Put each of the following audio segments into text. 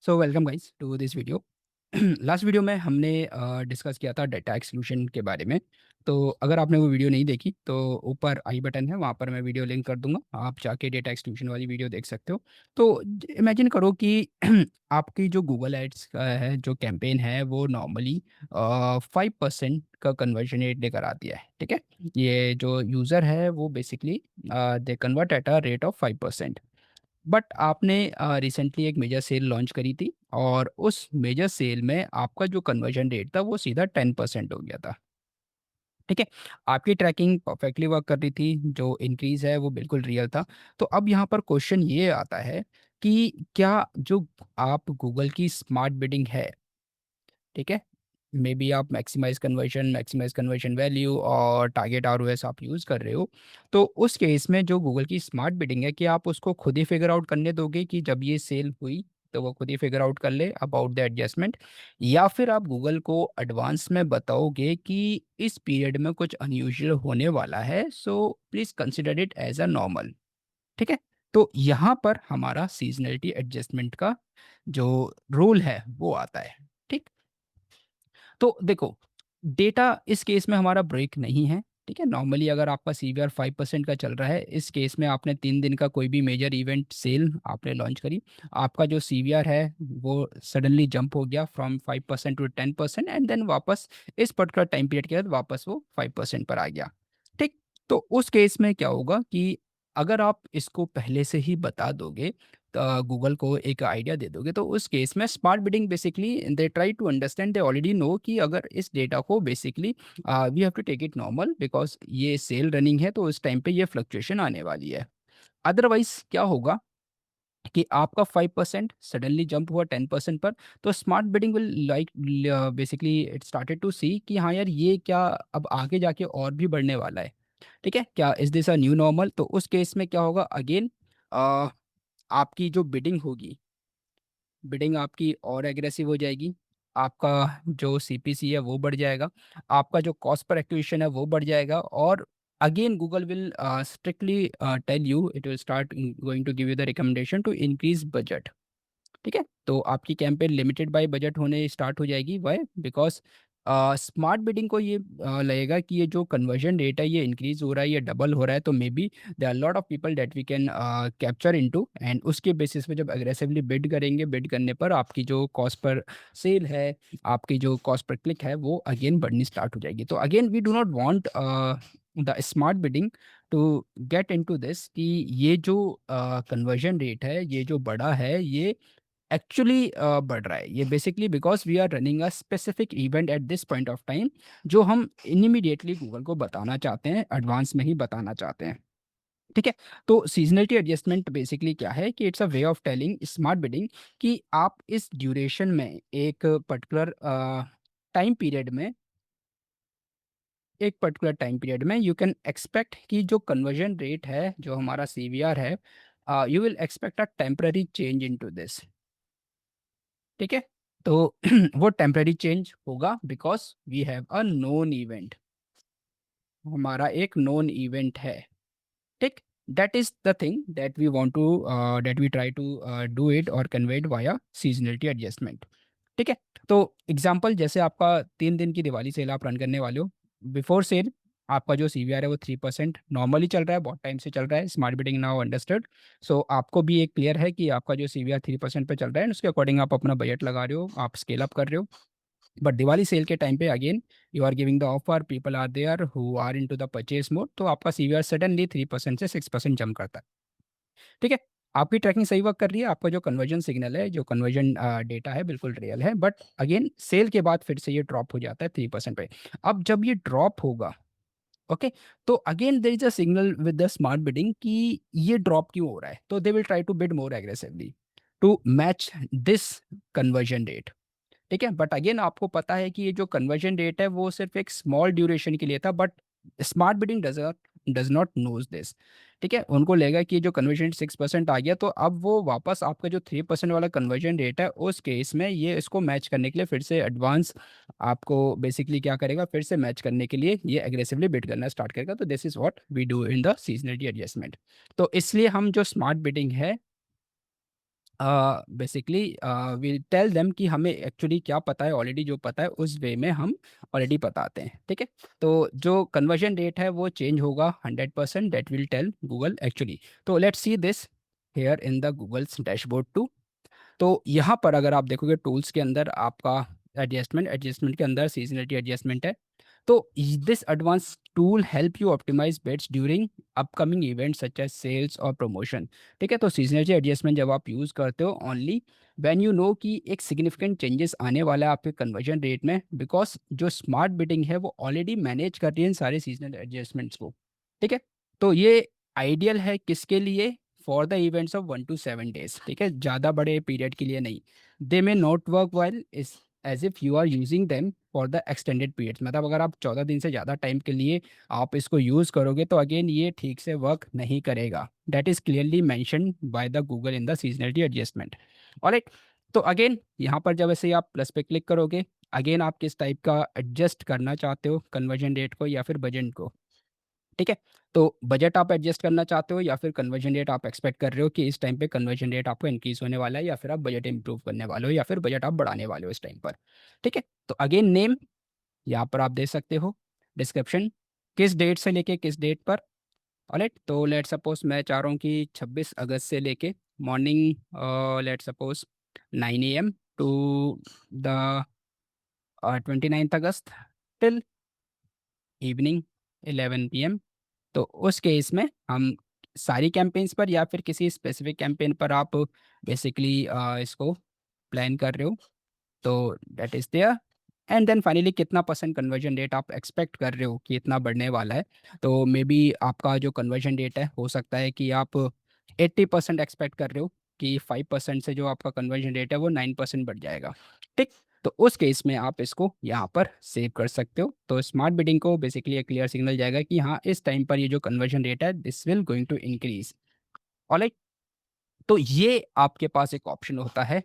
So welcome guys to this video. Last video में हमने discuss किया था डेटा एक्सक्लूशन के बारे में। तो अगर आपने वो वीडियो नहीं देखी तो ऊपर आई बटन है, वहाँ पर मैं वीडियो लिंक कर दूंगा, आप जाके डेटा एक्सक्लूशन वाली वीडियो देख सकते हो। तो इमेजिन करो कि आपकी जो गूगल एड्स का है जो कैंपेन है वो नॉर्मली 5% का कन्वर्जन रेट लेकर आती है। ठीक है, ये जो यूज़र है वो basically they convert at a rate of 5%। But आपने रिसेंटली एक मेजर सेल लॉन्च करी थी और उस मेजर सेल में आपका जो कन्वर्जन रेट था वो सीधा 10% हो गया था। ठीक है, आपकी ट्रैकिंग परफेक्टली वर्क कर रही थी, जो इंक्रीज है वो बिल्कुल रियल था। तो अब यहाँ पर क्वेश्चन ये आता है कि क्या जो आप गूगल की स्मार्ट बिडिंग है, ठीक है, मे बी आप मैक्सिमाइज कन्वर्जन वैल्यू और टारगेट आरओएस आप यूज़ कर रहे हो, तो उस केस में जो गूगल की स्मार्ट बिडिंग है कि आप उसको खुद ही फिगर आउट करने दोगे कि जब ये सेल हुई तो वो खुद ही फिगर आउट कर ले अबाउट द एडजस्टमेंट, या फिर आप गूगल को एडवांस में बताओगे कि इस पीरियड में कुछ अनयूजुअल होने वाला है, so please consider it as a normal. ठीक है, तो यहाँ पर हमारा सीजनलिटी एडजस्टमेंट का जो रोल है वो आता है। ठीक, तो देखो, डेटा इस केस में हमारा ब्रेक नहीं है। ठीक है, नॉर्मली अगर आपका सीवीआर 5% का चल रहा है, इस केस में आपने 3 दिन का कोई भी मेजर इवेंट सेल आपने लॉन्च करी, आपका जो सीवीआर है वो सडनली जंप हो गया फ्रॉम 5% टू 10%, एंड देन वापस इस पर्टिकुलर टाइम पीरियड के बाद वापस वो 5% पर आ गया। ठीक, तो उस केस में क्या होगा कि अगर आप इसको पहले से ही बता दोगे, गूगल को एक आइडिया दे दोगे, तो उस केस में smart bidding basically they try to understand, they already know कि अगर इस डेटा को basically we have to take it normal because ये सेल रनिंग है, तो उस टाइम पे ये फ्लक्चुएशन आने वाली है। अदरवाइज क्या होगा कि आपका 5% सडनली जंप हुआ 10% पर, तो smart bidding will like basically it started to see कि हाँ यार, ये क्या अब आगे जाके और भी बढ़ने वाला है। ठीक है, क्या is this a new normal? तो उस केस में क्या होगा अगेन, आपकी जो बिडिंग होगी, बिडिंग आपकी और एग्रेसिव हो जाएगी, आपका जो सीपीसी है वो बढ़ जाएगा, आपका जो कॉस्ट पर एक्विजिशन है वो बढ़ जाएगा, और again Google will strictly tell you, it will start going to give you the recommendation to increase budget. ठीक है, तो आपकी कैंपेन लिमिटेड बाय बजट होने स्टार्ट हो जाएगी। वाई? बिकॉज स्मार्ट बिडिंग को ये लगेगा कि ये जो कन्वर्जन रेट है ये इंक्रीज हो रहा है, ये डबल हो रहा है, तो may be they are lot of people that we can capture into, and उसके बेसिस पे जब एग्रेसिवली बिड करेंगे, बिड करने पर आपकी जो कॉस्ट पर सेल है, आपकी जो कॉस्ट पर क्लिक है वो अगेन बढ़नी स्टार्ट हो जाएगी। तो again we do not want the smart bidding to get into this कि ये जो कन्वर्जन रेट है, ये जो बढ़ा है, ये एक्चुअली बढ़ रहा है। ये basically because we are running a specific event at this point of time, जो हम इमीडिएटली गूगल को बताना चाहते हैं, एडवांस में ही बताना चाहते हैं। ठीक है, तो सीजनलिटी एडजस्टमेंट बेसिकली क्या है कि it's a way of telling smart bidding कि आप इस ड्यूरेशन में एक पर्टिकुलर टाइम पीरियड में यू कैन एक्सपेक्ट कि जो कन्वर्जन रेट है, जो हमारा सीवीआर है, you will expect a temporary change into this. ठीक है, तो वो टेम्परेरी चेंज होगा because we have a known event, हमारा एक नोन इवेंट है। ठीक, that is the thing that we want to that we try to do it और convey it via seasonality adjustment. ठीक है, तो एग्जांपल जैसे आपका 3 दिन की दिवाली सेल आप रन करने वाले हो, बिफोर सेल आपका जो सीवीआर है वो 3% नॉर्मली चल रहा है, बहुत टाइम से चल रहा है, स्मार्ट बिडिंग नाउ अंडरस्टूड। सो आपको भी एक क्लियर है कि आपका जो सीवीआर 3% पे चल रहा है, उसके अकॉर्डिंग आप अपना बजट लगा रहे हो, आप स्केल अप कर रहे हो। बट दिवाली सेल के टाइम पे again you are giving the offer, people are there who are into the purchase mode, तो आपका सीवीआर सडनली 3% से 6% जंप करता है। ठीक है, आपकी ट्रैकिंग सही वर्क कर रही है, आपका जो कन्वर्जन सिग्नल है, जो कन्वर्जन डेटा है बिल्कुल रियल है, बट अगेन सेल के बाद फिर से ये ड्रॉप हो जाता है 3% पे। अब जब ये ड्रॉप होगा, ओके, तो again there is a signal with the smart bidding कि ये ड्रॉप क्यों हो रहा है, तो they will try to bid more aggressively to match this conversion rate. ठीक है, बट अगेन आपको पता है कि ये जो कन्वर्जन रेट है वो सिर्फ एक स्मॉल ड्यूरेशन के लिए था, but smart bidding does not knows this. ठीक है, उनको लगेगा कि जो कन्वर्जन 6% आ गया, तो अब वो वापस आपका जो 3% वाला कन्वर्जन रेट है उस केस में ये इसको मैच करने के लिए फिर से एडवांस आपको बेसिकली क्या करेगा, फिर से मैच करने के लिए ये एग्रेसिवली बिड करना स्टार्ट करेगा। तो this is what we do in the seasonality adjustment. तो इसलिए हम जो स्मार्ट बिडिंग है बेसिकली वी टेल देम कि हमें एक्चुअली क्या पता है, ऑलरेडी जो पता है उस वे में हम ऑलरेडी बताते हैं, ठीक है। तो जो कन्वर्जन रेट है वो चेंज होगा 100%, that will tell Google actually. तो let's see this here in the Google's dashboard too. तो यहाँ पर अगर आप देखोगे टूल्स के अंदर आपका एडजस्टमेंट के अंदर सीजनलिटी एडजस्टमेंट है। तो this advance tool help you optimize bets during upcoming events such as sales और प्रमोशन। ठीक है, तो सीजनलिटी एडजस्टमेंट जब आप यूज़ करते हो ओनली व्हेन यू नो कि एक सिग्निफिकेंट चेंजेस आने वाला है आपके कन्वर्जन रेट में, बिकॉज जो स्मार्ट बिडिंग है वो ऑलरेडी मैनेज कर रही है इन सारे सीजनल एडजस्टमेंट्स को। ठीक है, तो ये आइडियल है किसके लिए? For the events of 1 to 7 days, ठीक है, ज़्यादा बड़े पीरियड के लिए नहीं। They may not work well is as if you are using them for the extended periods, मतलब अगर आप 14 दिन से ज़्यादा टाइम के लिए आप इसको यूज़ करोगे तो अगेन ये ठीक से वर्क नहीं करेगा। That is clearly mention by the Google in the seasonality adjustment. Alright, तो अगेन यहाँ पर जब ऐसे आप प्लस पे क्लिक करोगे, अगेन आप किस टाइप का एडजस्ट करना चाहते हो, कन्वर्जन रेट को या फिर बजट को। ठीक है, तो बजट आप एडजस्ट करना चाहते हो या फिर कन्वर्जन रेट आप एक्सपेक्ट कर रहे हो कि इस टाइम पे कन्वर्जन रेट आपको इंक्रीज होने वाला है, या फिर आप बजट इंप्रूव करने वाले हो, या फिर बजट आप बढ़ाने वाले हो इस टाइम पर। ठीक है, तो अगेन नेम यहाँ पर आप दे सकते हो, डिस्क्रिप्शन किस डेट से लेके किस डेट पर। ऑलराइट, तो लेट सपोज मैं चाह रहा हूँ कि 26 अगस्त से लेके morning let suppose 9 AM to the 29 August till evening 11 PM। तो उस केस में हम सारी कैंपेन्स पर या फिर किसी स्पेसिफिक कैंपेन पर आप बेसिकली इसको प्लान कर रहे हो, तो that is there. And then finally कितना परसेंट कन्वर्जन रेट आप एक्सपेक्ट कर रहे हो कि इतना बढ़ने वाला है। तो मे बी आपका जो कन्वर्जन रेट है हो सकता है कि आप 80% एक्सपेक्ट कर रहे हो कि 5% से जो आपका कन्वर्जन रेट है वो 9% बढ़ जाएगा। ठीक, तो उस केस में आप इसको यहाँ पर सेव कर सकते हो। तो स्मार्ट बिडिंग को बेसिकली एक क्लियर सिग्नल जाएगा कि हाँ इस टाइम पर ये जो कन्वर्जन रेट है this will going to increase. Alright, तो ये आपके पास एक ऑप्शन होता है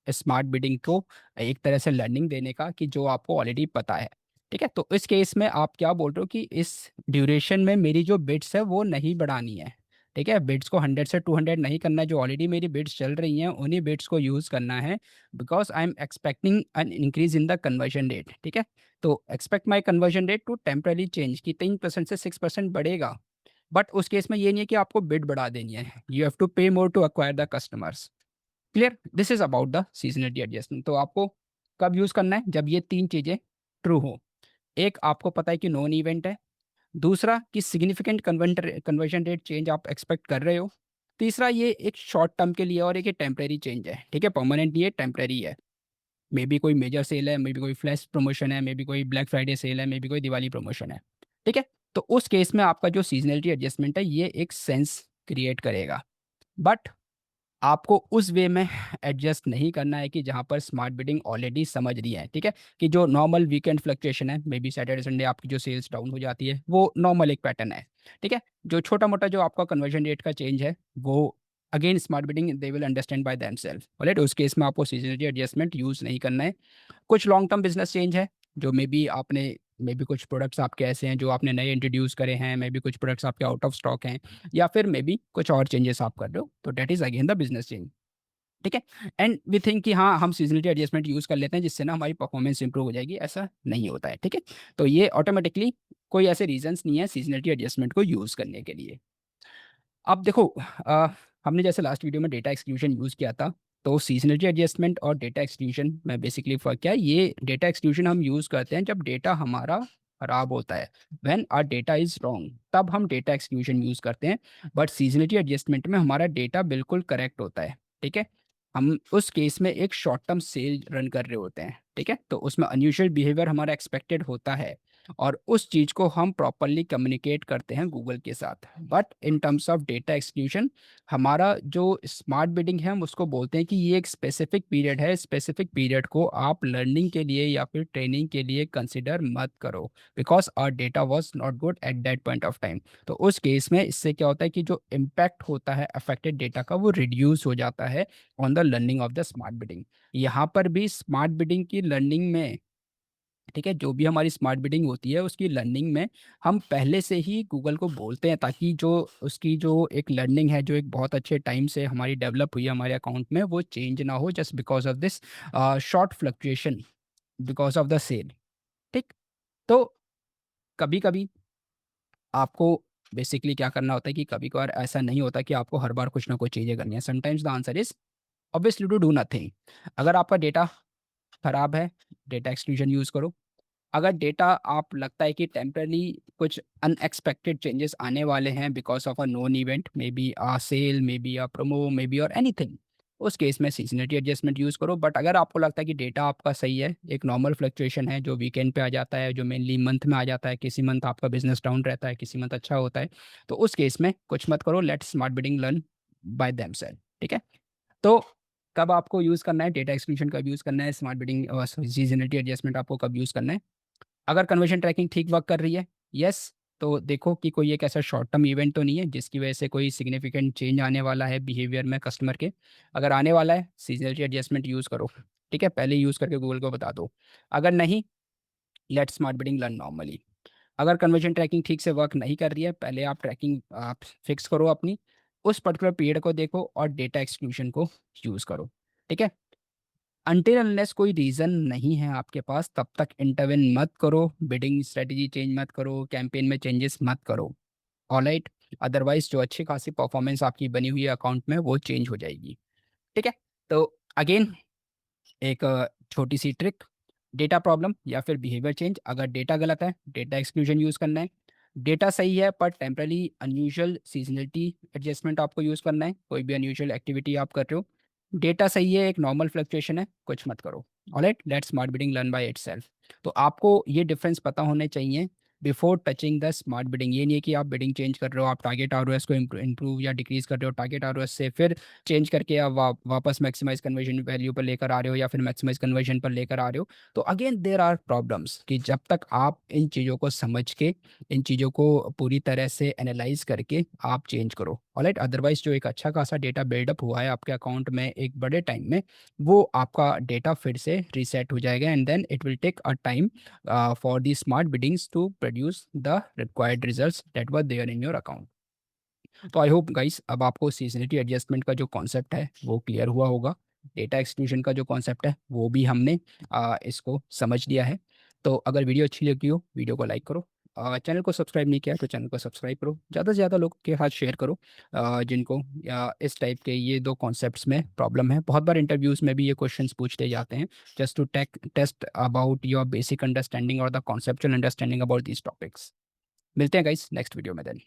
स्मार्ट बिडिंग को एक तरह से लर्निंग देने का कि जो आपको ऑलरेडी पता है। ठीक है, तो इस केस में आप क्या बोल रहे हो कि इस ड्यूरेशन में मेरी जो बिट्स है वो नहीं बढ़ानी है। ठीक है, बिट्स को 100 से 200 नहीं करना है, जो ऑलरेडी मेरी बिट्स चल रही हैं उन्हीं बिट्स को यूज़ करना है, because I am expecting an increase in the conversion rate. ठीक है, तो expect my conversion rate to temporarily change कि 3% से 6% बढ़ेगा। बट उस केस में ये नहीं है कि आपको बिड बढ़ा देनी है, you have to pay more to acquire the customers. Clear, this is about the seasonality adjustment. तो आपको कब यूज़ करना है? जब ये तीन चीज़ें ट्रू हो। एक, आपको पता है कि नॉन इवेंट है। दूसरा, कि सिग्निफिकेंट कन्वर्जन रेट चेंज आप एक्सपेक्ट कर रहे हो। तीसरा, ये एक शॉर्ट टर्म के लिए और एक टेम्परेरी चेंज है। ठीक है, परमानेंट नहीं है, टेम्परेरी है। मे बी कोई मेजर सेल है, मे बी कोई फ्लैश प्रमोशन है, मे बी कोई ब्लैक फ्राइडे सेल है, मे बी कोई दिवाली प्रमोशन है। ठीक है, तो उस केस में आपका जो सीजनलिटी एडजस्टमेंट है ये एक सेंस क्रिएट करेगा। बट आपको उस वे में एडजस्ट नहीं करना है कि जहाँ पर स्मार्ट बिडिंग ऑलरेडी समझ रही है। ठीक है, कि जो नॉर्मल वीकेंड फ्लक्चुएशन है, मे बी सैटरडे संडे आपकी जो सेल्स डाउन हो जाती है वो नॉर्मल एक पैटर्न है। ठीक है, जो छोटा मोटा जो आपका कन्वर्जन रेट का चेंज है वो again smart bidding they will understand by themself. Alright, उस केस में आपको सीजनलिटी एडजस्टमेंट यूज़ नहीं करना है। कुछ लॉन्ग टर्म बिजनेस चेंज है, जो मे बी आपने, मे बी कुछ प्रोडक्ट्स आपके ऐसे हैं जो आपने नए इंट्रोड्यूस करे हैं, मे बी कुछ प्रोडक्ट्स आपके आउट ऑफ स्टॉक हैं, या फिर मे बी कुछ और चेंजेस आप कर रहे हो, तो that is again the business change. ठीक है, एंड वी थिंक कि हाँ हम सीजनलिटी एडजस्टमेंट यूज़ कर लेते हैं जिससे ना हमारी परफॉर्मेंस इंप्रूव हो जाएगी, ऐसा नहीं होता है। ठीक है, तो ये ऑटोमेटिकली कोई ऐसे रीजंस नहीं है सीजनलिटी एडजस्टमेंट को यूज़ करने के लिए। अब देखो, हमने जैसे लास्ट वीडियो में डेटा एक्सक्लूजन यूज़ किया था, तो सीजनलिटी एडजस्टमेंट और डेटा एक्सक्लूजन में बेसिकली फ़र्क क्या है? ये डेटा एक्सक्लूजन हम यूज़ करते हैं जब डेटा हमारा खराब होता है, when our data is wrong, तब हम डेटा एक्सक्लूजन यूज़ करते हैं। बट सीजनलिटी एडजस्टमेंट में हमारा डेटा बिल्कुल करेक्ट होता है। ठीक है, हम उस केस में एक शॉर्ट टर्म सेल रन कर रहे होते हैं। ठीक है, तो उसमें अनयूजुअल बिहेवियर हमारा एक्सपेक्टेड होता है और उस चीज़ को हम प्रॉपरली कम्युनिकेट करते हैं गूगल के साथ। But in terms of data exclusion, हमारा जो स्मार्ट बिडिंग है हम उसको बोलते हैं कि ये एक स्पेसिफिक पीरियड है, स्पेसिफिक पीरियड को आप लर्निंग के लिए या फिर ट्रेनिंग के लिए कंसिडर मत करो, because our data was not good at that point of time. तो उस केस में इससे क्या होता है कि जो इम्पैक्ट होता है अफेक्टेड डेटा का वो रिड्यूस हो जाता है on the learning of the smart bidding. यहाँ पर भी स्मार्ट बिडिंग की लर्निंग में ठीक है? जो भी हमारी स्मार्ट बिडिंग होती है उसकी लर्निंग में हम पहले से ही गूगल को बोलते हैं, ताकि जो उसकी जो एक लर्निंग है, जो एक बहुत अच्छे टाइम से हमारी डेवलप हुई है हमारे अकाउंट में, वो चेंज ना हो just because of this short fluctuation because of the sale, ठीक? तो कभी-कभी आपको बेसिकली क्या करना होता है कि कभी-कभार ऐसा नहीं होता कि आपको हर बार कुछ ना कुछ चीज़ें करनी है। Sometimes the answer is obviously to do nothing. अगर आपका डेटा खराब है, डेटा एक्सक्लूजन यूज़ करो। अगर डेटा आप लगता है कि टेम्परेरी कुछ अनएक्सपेक्टेड चेंजेस आने वाले हैं because of a known event, may be a sale, may be a promo, may be और एनीथिंग, उस केस में सीज़नैलिटी एडजस्टमेंट यूज़ करो। बट अगर आपको लगता है कि डेटा आपका सही है, एक नॉर्मल फ्लक्चुएशन है जो वीकेंड पे आ जाता है, जो मेनली मंथ में आ जाता है, किसी मंथ आपका बिज़नेस डाउन रहता है, किसी मंथ अच्छा होता है, तो उस केस में कुछ मत करो, let smart bidding learn by themself, ठीक है? तो कब आपको यूज़ करना है, डेटा एक्सक्लूजन कब यूज़ करना है, स्मार्ट बिडिंग सीज़नैलिटी एडजस्टमेंट आपको कब यूज़ करना है? अगर कन्वर्जन ट्रैकिंग ठीक वर्क कर रही है, येस, तो देखो कि कोई एक ऐसा शॉर्ट टर्म इवेंट तो नहीं है जिसकी वजह से कोई सिग्निफिकेंट चेंज आने वाला है बिहेवियर में कस्टमर के। अगर आने वाला है, सीज़नलिटी एडजस्टमेंट यूज़ करो, ठीक है? पहले यूज़ करके गूगल को बता दो। अगर नहीं, let smart bidding learn normally. अगर कन्वर्जन ट्रैकिंग ठीक से वर्क नहीं कर रही है, पहले आप ट्रैकिंग आप फिक्स करो अपनी, उस पर्टिकुलर पीरियड को देखो और डेटा एक्सक्लूजन को यूज़ करो, ठीक है? अनटिल अनलेस कोई रीज़न नहीं है आपके पास, तब तक इंटरवेन मत करो, बिडिंग स्ट्रेटजी चेंज मत करो, कैंपेन में चेंजेस मत करो, ऑलराइट? अदरवाइज़ जो अच्छी खासी परफॉर्मेंस आपकी बनी हुई है अकाउंट में, वो चेंज हो जाएगी, ठीक है? तो अगेन एक छोटी-सी ट्रिक, डेटा प्रॉब्लम या फिर बिहेवियर चेंज, अगर डेटा गलत है, डेटा एक्सक्लूजन यूज़ करना है। डेटा सही है पर टेम्परेरी अनयूजुअल सीज़नलिटी एडजस्टमेंट आपको यूज़ करना है, कोई भी अनयूजुअल एक्टिविटी आप कर रहे हो। डेटा सही है, एक नॉर्मल फ्लक्चुएशन है, कुछ मत करो। Alright? Let smart bidding learn by itself. तो आपको ये डिफरेंस पता होने चाहिए before touching the smart bidding. ये नहीं है कि आप बिडिंग चेंज कर रहे हो, आप टारगेट आरओएस को इम्प्रूव या डिक्रीज़ कर रहे हो, टारगेट आरओएस से फिर चेंज करके आप वापस मैक्सिमाइज़ कन्वर्जन वैल्यू पर लेकर आ रहे हो या फिर मैक्सिमाइज़ कन्वर्जन पर लेकर आ रहे हो। तो अगेन देयर आर प्रॉब्लम्स कि जब तक आप इन चीज़ों को समझ के, इन चीज़ों को पूरी तरह से एनालाइज़ करके आप चेंज करो। ऑलराइट? अदरवाइज़ जो एक अच्छा खासा डेटा बिल्डअप हुआ है आपके अकाउंट में एक बड़े टाइम में, वो आपका डेटा फिर से रीसेट हो जाएगा and then it will take a time for the smart biddings to produce the required results that were there in your account. तो आई होप गाइस अब आपको सीजनिटी एडजस्टमेंट का जो कॉन्सेप्ट है वो क्लियर हुआ होगा। डेटा एक्सक्लूजन का जो कॉन्सेप्ट है वो भी हमने इसको समझ लिया है। तो अगर वीडियो अच्छी लगी हो, वीडियो को लाइक करो। चैनल को सब्सक्राइब नहीं किया तो चैनल को सब्सक्राइब करो। ज़्यादा से ज़्यादा लोगों के साथ शेयर करो जिनको इस टाइप के ये 2 कॉन्सेप्ट्स में प्रॉब्लम है। बहुत बार इंटरव्यूज़ में भी ये क्वेश्चंस पूछते जाते हैं just to test about your basic understanding और the conceptual understanding about these topics. मिलते हैं गाइस नेक्स्ट वीडियो में देन।